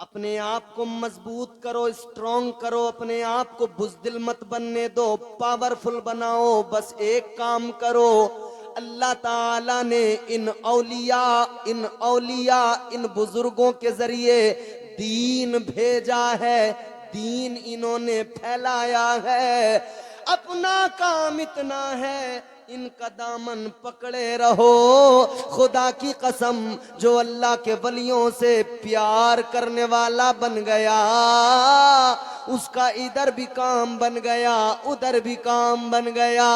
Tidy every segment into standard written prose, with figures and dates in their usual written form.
اپنے آپ کو مضبوط کرو، اسٹرانگ کرو، اپنے آپ کو بزدل مت بننے دو، پاورفل بناؤ۔ بس ایک کام کرو، اللہ تعالیٰ نے ان اولیاء ان بزرگوں کے ذریعے دین بھیجا ہے، دین انہوں نے پھیلایا ہے۔ اپنا کام اتنا ہے، ان کا دامن پکڑے رہو۔ خدا کی قسم، جو اللہ کے ولیوں سے پیار کرنے والا بن گیا، اس کا ادھر بھی کام بن گیا، ادھر بھی کام بن گیا۔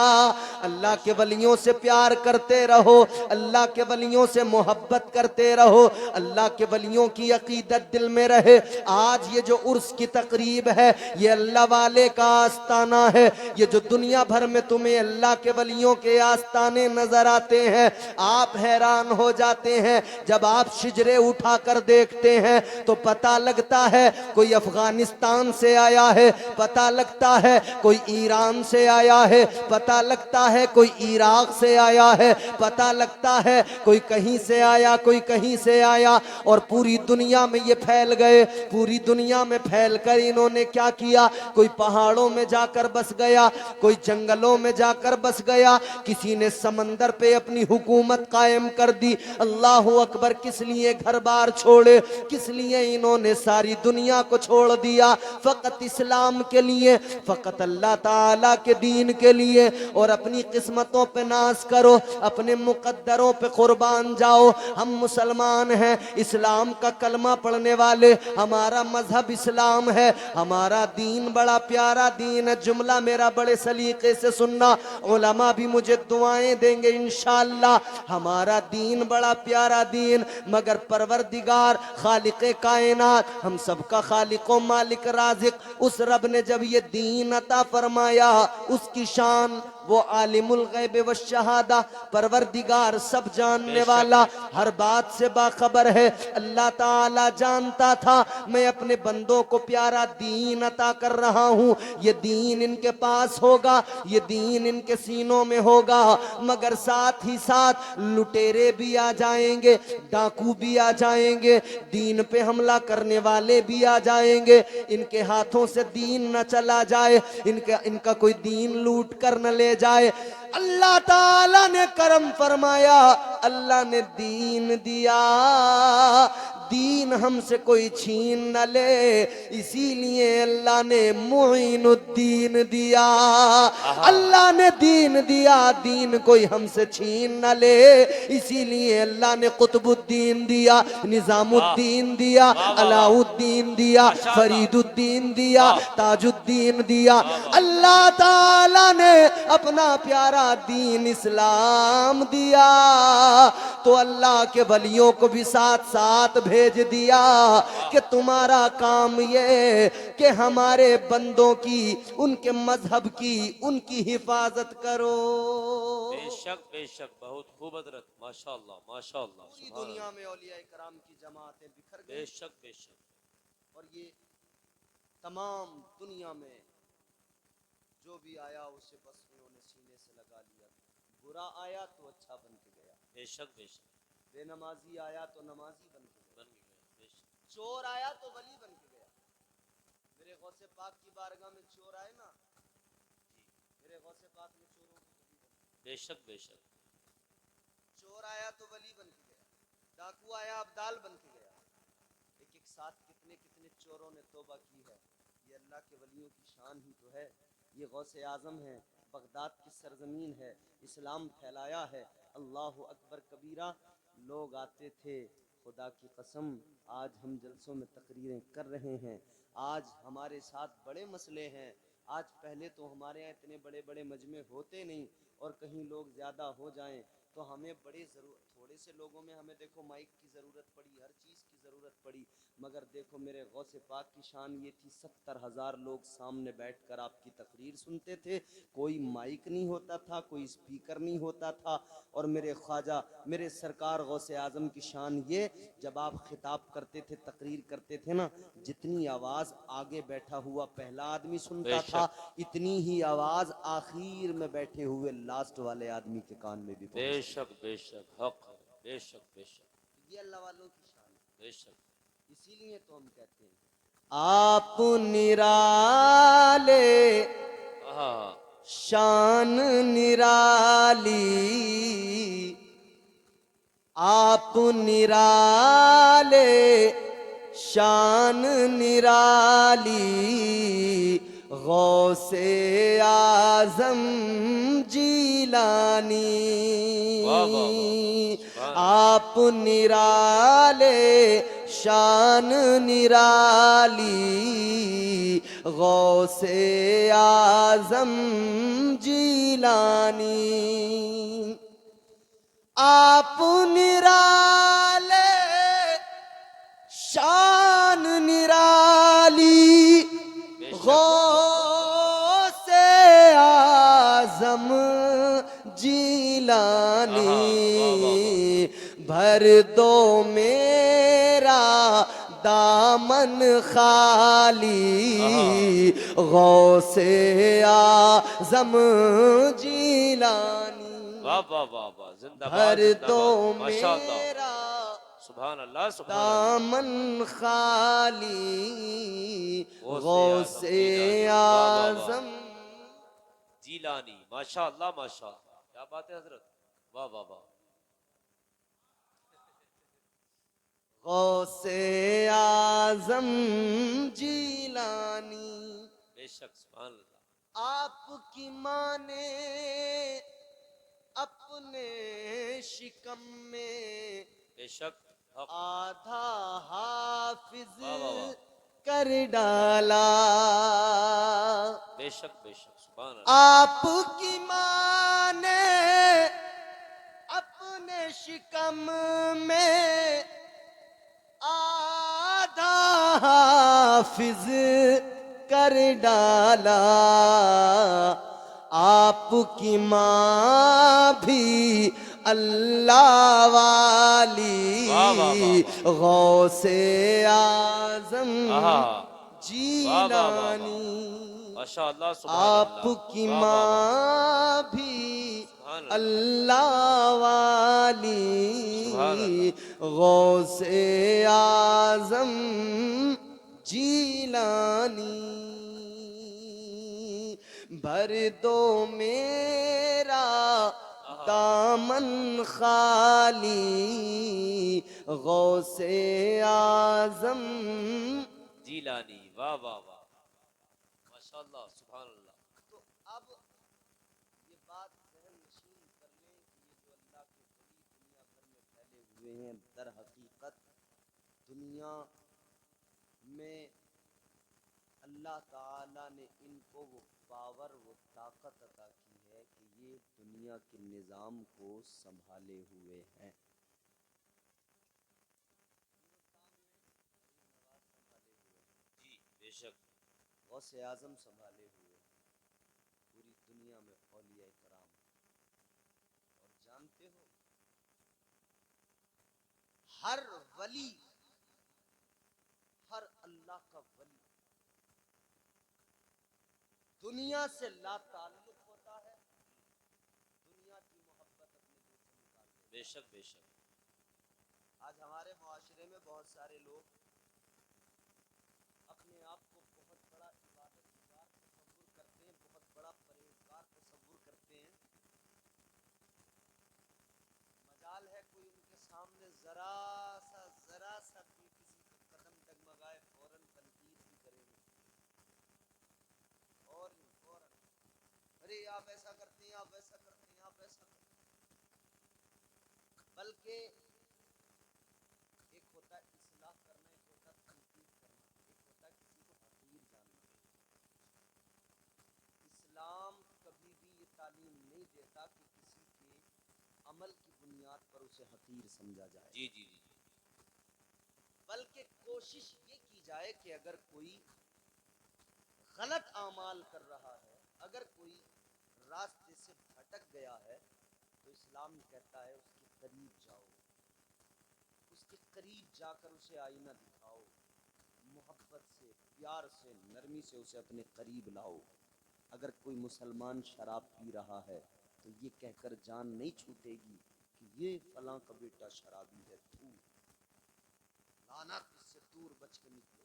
اللہ کے ولیوں سے پیار کرتے رہو، اللہ کے ولیوں سے محبت کرتے رہو، اللہ کے ولیوں کی عقیدت دل میں رہے۔ آج یہ جو عرس کی تقریب ہے، یہ اللہ والے کا آستانہ ہے۔ یہ جو دنیا بھر میں تمہیں اللہ کے ولیوں کے آستانے نظر آتے ہیں، آپ حیران ہو جاتے ہیں۔ جب آپ شجرے اٹھا کر دیکھتے ہیں تو پتہ لگتا ہے کوئی افغانستان سے آیا ہے، پتہ لگتا ہے کوئی ایران سے آیا ہے، پتہ لگتا ہے کوئی عراق سے آیا ہے، پتہ لگتا ہے کوئی کہیں سے آیا، کوئی کہیں سے آیا، اور پوری دنیا میں یہ پھیل گئے۔ پوری دنیا میں پھیل کر انہوں نے کیا کیا؟ کوئی پہاڑوں میں جا کر بس گیا، کوئی جنگلوں میں جا کر بس گیا، کسی نے سمندر پہ اپنی حکومت قائم کر دی۔ اللہ اکبر! کس لیے گھر بار چھوڑے؟ کس لیے انہوں نے ساری دنیا کو چھوڑ دیا؟ فقط اسلام کے لیے، فقط اللہ تعالیٰ کے دین کے لیے۔ اور اپنی قسمتوں پہ ناز کرو، اپنے مقدروں پہ قربان جاؤ۔ ہم مسلمان ہیں، اسلام کا کلمہ پڑھنے والے، ہمارا مذہب اسلام ہے، ہمارا دین بڑا پیارا دین ہے۔ جملہ میرا بڑے سلیقے سے سننا، علماء بھی مجھے دعائیں دیں گے انشاءاللہ۔ ہمارا دین بڑا پیارا دین، مگر پروردگار خالق کائنات، ہم سب کا خالق و مالک رازق، اس رب نے جب یہ دین عطا فرمایا، اس کی شان، وہ عالم الغیب والشہادہ، پروردگار سب جاننے والا، ہر بات سے باخبر ہے۔ اللہ تعالیٰ جانتا تھا میں اپنے بندوں کو پیارا دین عطا کر رہا ہوں، یہ دین ان کے پاس ہوگا، یہ دین ان کے سینوں میں ہوگا، مگر ساتھ ہی ساتھ لٹیرے بھی آ جائیں گے، ڈاکو بھی آ جائیں گے، دین پہ حملہ کرنے والے بھی آ جائیں گے۔ ان کے ہاتھوں سے دین نہ چلا جائے، ان کا کوئی دین لوٹ کر نہ لے جائے۔ اللہ تعالیٰ نے کرم فرمایا، اللہ نے دین دیا، دین ہم سے کوئی چھین نہ لے، اسی لیے اللہ نے معین الدین دیا۔ اللہ نے دین دیا، دین کوئی ہم سے چھین نہ لے، اسی لیے اللہ نے قطب الدین دیا، نظام الدین دیا، علاء الدین دیا، فرید الدین دیا، تاج الدین دیا۔ اللہ تعالیٰ نے اپنا پیارا دین اسلام دیا، تو اللہ کے ولیوں کو بھی ساتھ ساتھ بھیج دیا کہ تمہارا کام یہ کہ ہمارے بندوں کی، ان کے مذہب کی، ان کی حفاظت کرو۔ بے شک بے شک، بہت خوب حضرت، ماشاءاللہ ماشاءاللہ، پوری سبحان دنیا اللہ، میں اولیاء کرام کی جماعتیں بکھر بے گئی، شک بے شک، اور یہ تمام دنیا میں جو بھی آیا اسے بس انہوں نے سینے سے لگا لیا۔ برا آیا تو اچھا بن کے گیا، بے شک بے شک، بے نمازی آیا تو نمازی بن کے گیا، بن گیا، بے شک، چور آیا تو ولی بن کے گیا۔ میرے غوث پاک کی بارگاہ میں چور آئے نا، میرے غوث پاک نے چوروں کو کبھی بن، بے شک بے شک، چور آیا تو ولی بن کے گیا، ڈاکو آیا ابدال بن کے گیا۔ ایک ایک ساتھ کتنے کتنے چوروں نے توبہ کی ہے۔ یہ اللہ کے ولیوں کی شان ہی تو ہے۔ یہ غوث اعظم ہے، بغداد کی سرزمین ہے، اسلام پھیلایا ہے۔ اللہ اکبر کبیرہ۔ لوگ آتے تھے، خدا کی قسم آج ہم جلسوں میں تقریریں کر رہے ہیں، آج ہمارے ساتھ بڑے مسئلے ہیں۔ آج پہلے تو ہمارے یہاں اتنے بڑے بڑے مجمع ہوتے نہیں، اور کہیں لوگ زیادہ ہو جائیں تو ہمیں بڑی ضرورت، تھوڑے سے لوگوں میں ہمیں دیکھو مائک کی ضرورت پڑی، ہر چیز کی ضرورت پڑی، مگر دیکھو میرے غوث پاک کی شان یہ تھی، 70,000 لوگ سامنے بیٹھ کر آپ کی تقریر سنتے تھے، کوئی مائک نہیں ہوتا تھا، کوئی اسپیکر نہیں ہوتا تھا، اور میرے خواجہ میرے سرکار غوث اعظم کی شان یہ، جب آپ خطاب کرتے تھے، تقریر کرتے تھے نا، جتنی آواز آگے بیٹھا ہوا پہلا آدمی بے سنتا تھا، شک، اتنی ہی آواز آخر میں بیٹھے ہوئے لاسٹ والے آدمی کے کان میں بھی بے پہنچتی۔ شک بے شک، حق ہے، بے شک بے شک، یہ اللہ والوں کی شان ہے۔ بے شک، اسی لیے تو ہم کہتے ہیں آپ نرالے ہاں شان نرالی، آپ نرالے شان نرالی، غوث اعظم جیلانی، واہ واہ واہ سبحان اللہ آپ نرالے شان نرالی، غوث اعظم جیلانی، آپ نرالے شان نرالی، بے شک غوث اعظم جیلانی، واہ واہ واہ بھر دو میرا دامن خالی، غوث اعظم جیلانی، واہ واہ واہ واہ زندہ باد بھر زندہ دو باد ماشاء اللہ میرا سبحان اللہ سبحان اللہ دامن خالی، غوث غوث اعظم جیلانی واہ واہ واہ اعظم جیلانی ماشاء اللہ ماشاء اللہ کیا بات ہے حضرت واہ واہ واہ غوث اعظم جیلانی، بے شک سبحان اللہ آپ کی ماں نے اپنے شکم میں بے شک حق آدھا حافظ واہ واہ واہ کر ڈالا، بے شک سبحان اللہ آپ کی ماں نے اپنے شکم میں آدھا حافظ کر ڈالا، آپ کی ماں بھی اللہ والی، واہ واہ واہ واہ غوث اعظم آہا واہ واہ واہ واہ جیلانی، ماشاء اللہ سبحان آپ اللہ کی واہ واہ واہ ماں بھی سبحان اللہ اللہ سبحان والی، اللہ غوث اعظم جیلانی، بھر دو میرا دامن خالی، غوث اعظم جیلانی واہ واہ واہ ماشاء اللہ سبحان اللہ تو اب یہ بات ذہن نشین کر لیں کہ یہ جو اللہ کے ولی دنیا بھر میں پھیلے ہوئے ہیں، در حقیقت دنیا میں اللہ تعالی نے ان کو وہ پاور وہ طاقت عطا کی ہے کہ یہ دنیا کے نظام کو سنبھالے ہوئے ہیں، جی بے شک غوث اعظم سنبھالے ہوئے ہیں پوری دنیا میں اولیاء کرام، اور جانتے ہو ہر ولی، ہر اللہ کا ولی دنیا سے لا تعلق ہوتا ہے، دنیا کی محبت اپنے دل سے نکال دیتا بے شک ہے۔ آج ہمارے معاشرے میں بہت سارے لوگ اپنے آپ کو بہت بڑا عبادت گزار تصور کرتے ہیں، بہت بڑا پرہیزگار تصور کرتے ہیں، مجال ہے کوئی ان کے سامنے ذرا سا بھی کسی کا قدم ڈگمگائے فوراً تنقید بھی کریں گے، فوراً ارے آپ ایسا کرتے ہیں، آپ ویسا کرتے ہیں، آپ ایسا کرتے ہیں، بلکہ ایک ہوتا ہے اصلاح کرنا، ایک ہوتا ہے تنقید کرنا، ایک ہوتا ہے کسی کو حقیر جاننا۔ اسلام کبھی بھی یہ تعلیم نہیں دیتا کہ کسی کے عمل کی بنیاد پر اسے حقیر سمجھا جائے، جی جی جی بلکہ کوشش یہ کی جائے کہ اگر کوئی غلط اعمال کر رہا ہے، اگر کوئی راستے سے بھٹک گیا ہے، تو اسلام کہتا ہے اس کے قریب جاؤ، اس کے قریب جا کر اسے آئینہ دکھاؤ، محبت سے، پیار سے، نرمی سے اسے اپنے قریب لاؤ۔ اگر کوئی مسلمان شراب پی رہا ہے تو یہ کہہ کر جان نہیں چھوٹے گی کہ یہ فلاں کا بیٹا شرابی ہے، تو لعنت اس سے دور بچ کے نکلو.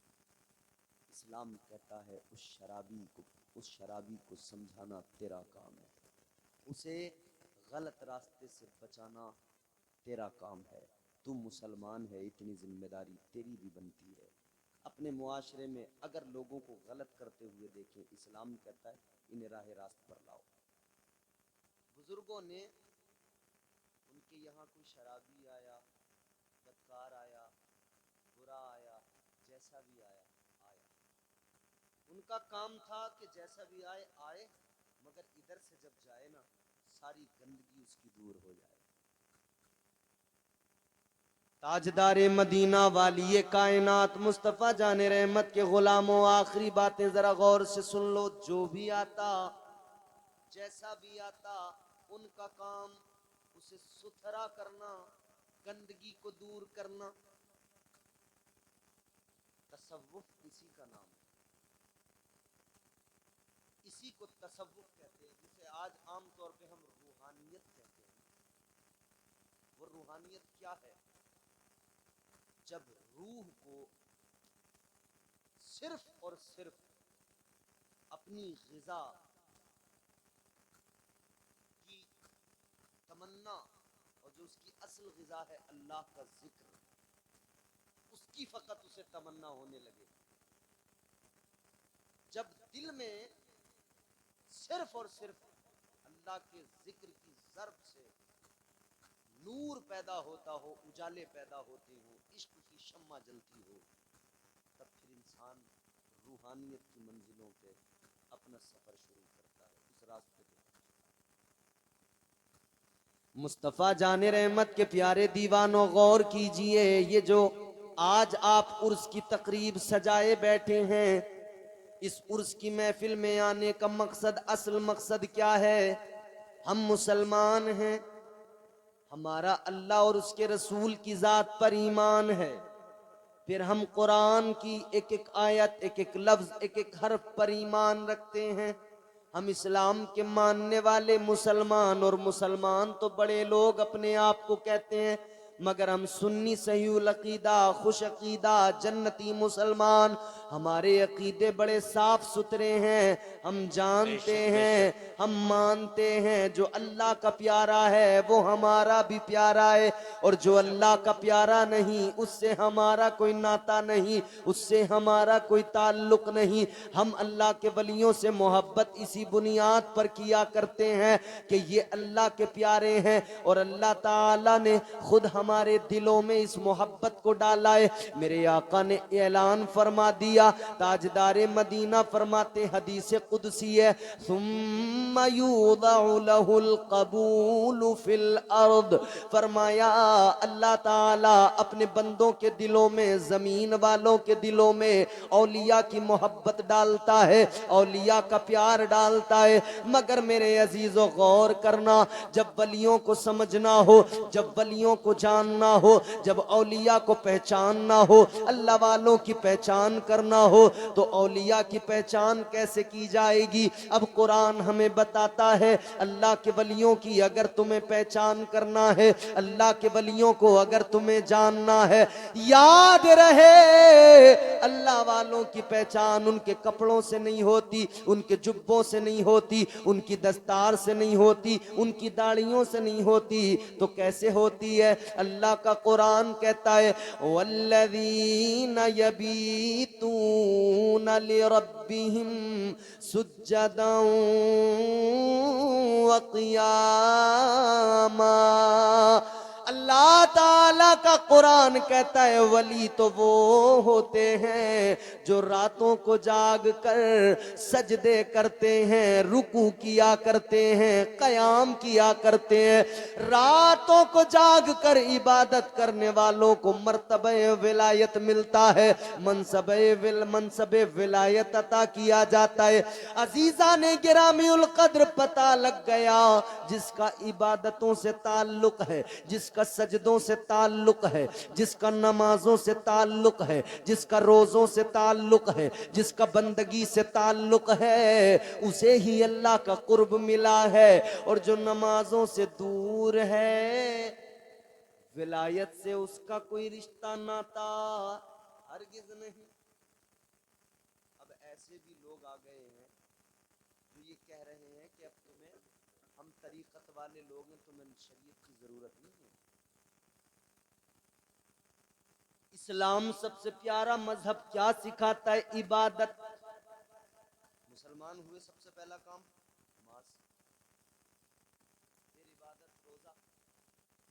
اسلام کہتا ہے اس شرابی کو سمجھانا تیرا کام ہے، اسے غلط راستے سے بچانا تیرا کام ہے. تو مسلمان ہے، اتنی ذمہ داری تیری بھی بنتی ہے. اپنے معاشرے میں اگر لوگوں کو غلط کرتے ہوئے دیکھیں، اسلام کہتا ہے انہیں راہ راست پر لاؤ. بزرگوں نے ان کے یہاں کوئی شرابی آیا، بدکار آیا، برا آیا، جیسا بھی آیا، ان کا کام تھا کہ جیسا بھی آئے مگر ادھر سے جب جائے نا ساری گندگی اس کی دور ہو جائے. تاجدار مدینہ والی کائنات مصطفیٰ جان رحمت کے غلاموں، آخری باتیں ذرا غور سے سن لو. جو بھی آتا جیسا بھی آتا ان کا کام اسے ستھرا کرنا، گندگی کو دور کرنا. تصوف اسی کا نام ہے، اسی کو تصوف کہتے ہیں، جسے آج عام طور پہ ہم روحانیت کہتے ہیں. وہ روحانیت کیا ہے؟ جب روح کو صرف اور صرف اپنی غذا کی تمنا، اور جو اس کی اصل غذا ہے اللہ کا ذکر، اس کی فقط اسے تمنا ہونے لگے. جب دل میں صرف اور صرف اللہ کے ذکر کی ضرب سے نور پیدا ہوتا ہو، اجالے پیدا ہوتے ہو، عشق کی شمع جلتی ہو، تب پھر انسان روحانیت کی منزلوں پہ اپنا سفر شروع کرتا ہے، اس راستے پہ. مصطفیٰ جان رحمت کے پیارے دیوانوں، غور کیجئے، یہ جو آج آپ عرس کی تقریب سجائے بیٹھے ہیں، اس عرس کی محفل میں آنے کا مقصد، اصل مقصد کیا ہے؟ ہم مسلمان ہیں، ہمارا اللہ اور اس کے رسول کی ذات پر ایمان ہے، پھر ہم قرآن کی ایک ایک آیت، ایک ایک لفظ، ایک ایک حرف پر ایمان رکھتے ہیں. ہم اسلام کے ماننے والے مسلمان، اور مسلمان تو بڑے لوگ اپنے آپ کو کہتے ہیں، مگر ہم سنی صحیح العقیدہ، خوش عقیدہ، جنتی مسلمان. ہمارے عقیدے بڑے صاف ستھرے ہیں. ہم جانتے ہیں، ہم مانتے ہیں جو اللہ کا پیارا ہے وہ ہمارا بھی پیارا ہے، اور جو اللہ کا پیارا نہیں اس سے ہمارا کوئی ناتا نہیں، اس سے ہمارا کوئی تعلق نہیں. ہم اللہ کے ولیوں سے محبت اسی بنیاد پر کیا کرتے ہیں کہ یہ اللہ کے پیارے ہیں، اور اللہ تعالیٰ نے خود ہمارے دلوں میں اس محبت کو ڈالا ہے. میرے آقا نے اعلان فرما دیا، تاجدار مدینہ فرماتے، حدیث قدسی ہے، ثم یوضع له القبول فی الارض. فرمایا اللہ تعالیٰ اپنے بندوں کے دلوں میں، زمین والوں کے دلوں میں اولیاء کی محبت ڈالتا ہے، اولیاء کا پیار ڈالتا ہے. مگر میرے عزیزو غور کرنا، جب ولیوں کو سمجھنا ہو، جب ولیوں کو جاننا ہو، جب اولیاء کو پہچاننا ہو، اللہ والوں کی پہچان کرنا ہو، تو اولیاء کی پہچان کیسے کی جائے گی؟ اب قرآن ہمیں بتاتا ہے، اللہ کے ولیوں کی اگر تمہیں پہچان کرنا ہے، اللہ کے ولیوں کو اگر تمہیں جاننا ہے، یاد رہے اللہ والوں کی پہچان ان کے کپڑوں سے نہیں ہوتی، ان کے جبوں سے نہیں ہوتی، ان کی دستار سے نہیں ہوتی، ان کی داڑھیوں سے نہیں ہوتی. تو کیسے ہوتی ہے؟ اللہ کا قرآن کہتا ہے، وَالَّذِينَ يَبِيتُونَ لِرَبِّهِمْ سُجَّدًا وَقِيَامًا. اللہ تعالیٰ کا قرآن کہتا ہے ولی تو وہ ہوتے ہیں جو راتوں کو جاگ کر سجدے کرتے ہیں، رکوع کیا کرتے ہیں، قیام کیا کرتے ہیں. راتوں کو جاگ کر عبادت کرنے والوں کو مرتبہ ولایت ملتا ہے، منصب ولایت عطا کیا جاتا ہے. عزیزان گرامی القدر، پتہ لگ گیا جس کا عبادتوں سے تعلق ہے، جس کا سجدوں سے تعلق ہے، جس کا نمازوں سے تعلق ہے، جس کا روزوں سے تعلق ہے، جس کا بندگی سے تعلق ہے، اسے ہی اللہ کا قرب ملا ہے. اور جو نمازوں سے دور ہے، ولایت سے اس کا کوئی رشتہ ناتا ہرگز نہیں. اب ایسے بھی لوگ آ گئے ہیں جو یہ کہہ رہے ہیں کہ اب تمہیں ہم طریقت والے لوگ ہیں, تمہیں شریعت کی ضرورت نہیں ہے. اسلام سب سے پیارا مذہب کیا سکھاتا ہے؟ عبادت. مسلمان ہوئے سب سے پہلا کام نماز, پھر عبادت, روزہ,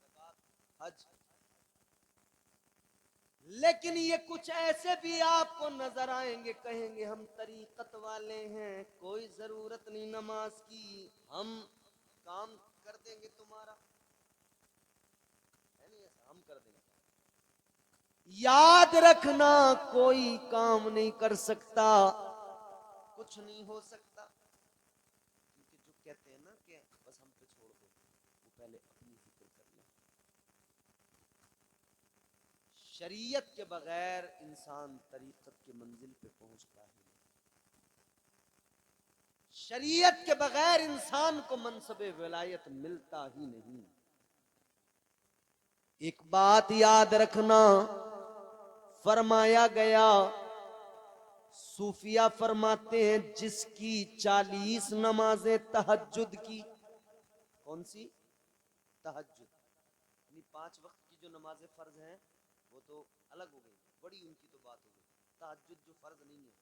زکوٰۃ, حج. لیکن یہ کچھ ایسے بھی آپ کو نظر آئیں گے, کہیں گے ہم طریقت والے ہیں, کوئی ضرورت نہیں نماز کی, ہم کام کر دیں گے تمہارا. ہے نہیں ایسا, ہم کر دیں گے. یاد رکھنا کوئی کام نہیں کر سکتا, کچھ نہیں ہو سکتا. کیونکہ جو کہتے ہیں نا کہ بس ہم پہ چھوڑ دو, وہ پہلے اپنی فکر کر لیں. شریعت کے بغیر انسان طریقت کی منزل پہ پہنچتا ہی نہیں. شریعت کے بغیر انسان کو منصب ولایت ملتا ہی نہیں. ایک بات یاد رکھنا, فرمایا گیا, صوفیہ فرماتے ہیں جس کی 40 نمازیں تہجد کی. کون سی؟ تہجد, یعنی 5 وقت کی جو نمازیں فرض ہیں وہ تو الگ ہو گئی, بڑی ان کی تو بات ہو گئی. تہجد جو فرض نہیں ہے,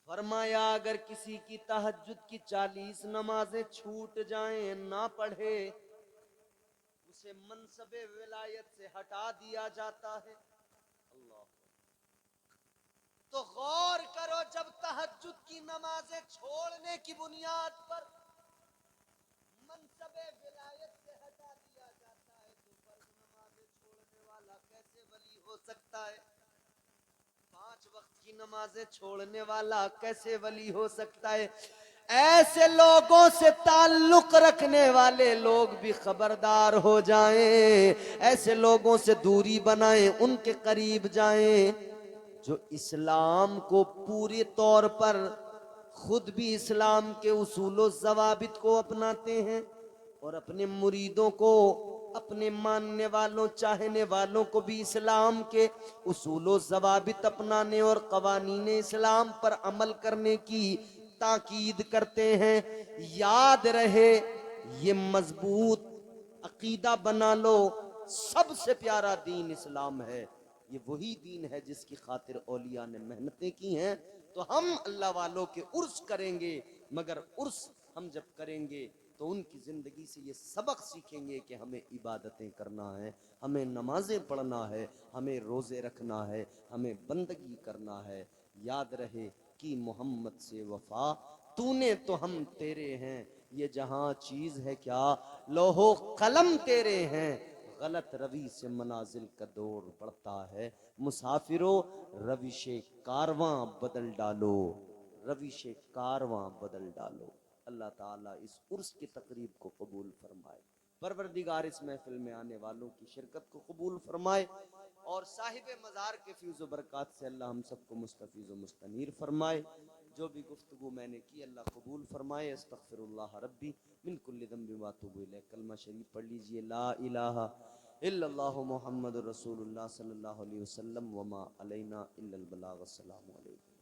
فرمایا اگر کسی کی تہجد کی 40 نمازیں چھوٹ جائیں, نہ پڑھے, اسے منصب ولایت سے ہٹا دیا جاتا ہے. اللہ. تو غور کرو, جب تہجد کی نمازیں چھوڑنے کی بنیاد پر منصب ولایت سے ہٹا دیا جاتا ہے, تو فرض نمازیں چھوڑنے والا کیسے ولی ہو سکتا ہے؟ 5 وقت کی نمازیں چھوڑنے والا کیسے ولی ہو سکتا ہے؟ ایسے لوگوں سے تعلق رکھنے والے لوگ بھی خبردار ہو جائیں, ایسے لوگوں سے دوری بنائیں, ان کے قریب جائیں جو اسلام کو پورے طور پر خود بھی اسلام کے اصول و ضوابط کو اپناتے ہیں, اور اپنے مریدوں کو, اپنے ماننے والوں, چاہنے والوں کو بھی اسلام کے اصول و ضوابط اپنانے اور قوانین اسلام پر عمل کرنے کی تاکید کرتے ہیں. یاد رہے, یہ مضبوط عقیدہ بنا لو, سب سے پیارا دین اسلام ہے. یہ وہی دین ہے جس کی خاطر اولیاء نے محنتیں کی ہیں. تو ہم اللہ والوں کے عرس کریں گے, مگر عرس ہم جب کریں گے تو ان کی زندگی سے یہ سبق سیکھیں گے کہ ہمیں عبادتیں کرنا ہے, ہمیں نمازیں پڑھنا ہے, ہمیں روزے رکھنا ہے, ہمیں بندگی کرنا ہے. یاد رہے کہ محمد سے وفا, تو نے تو ہم تیرے ہیں, یہ جہاں چیز ہے کیا, لوح و قلم تیرے ہیں, غلط روی سے منازل کا دور بڑھتا ہے. مسافرو روش کارواں بدل ڈالو, روش کارواں بدل ڈالو. اللہ تعالیٰ اس عرس کی تقریب کو قبول فرمائے. پروردگار اس محفل میں آنے والوں کی شرکت کو قبول فرمائے, اور صاحب مزار کے فیض و برکات سے اللہ ہم سب کو مستفیض و مستنیر فرمائے. جو بھی گفتگو میں نے کی اللہ قبول فرمائے. استغفر اللہ ربی من کل ذنب و اتوب الیہ. کلمہ شریف پڑھ لیجئے, لا الہ الا اللہ محمد رسول اللہ صلی اللہ علیہ وسلم, وما علینا الا البلاغ. السلام علیکم.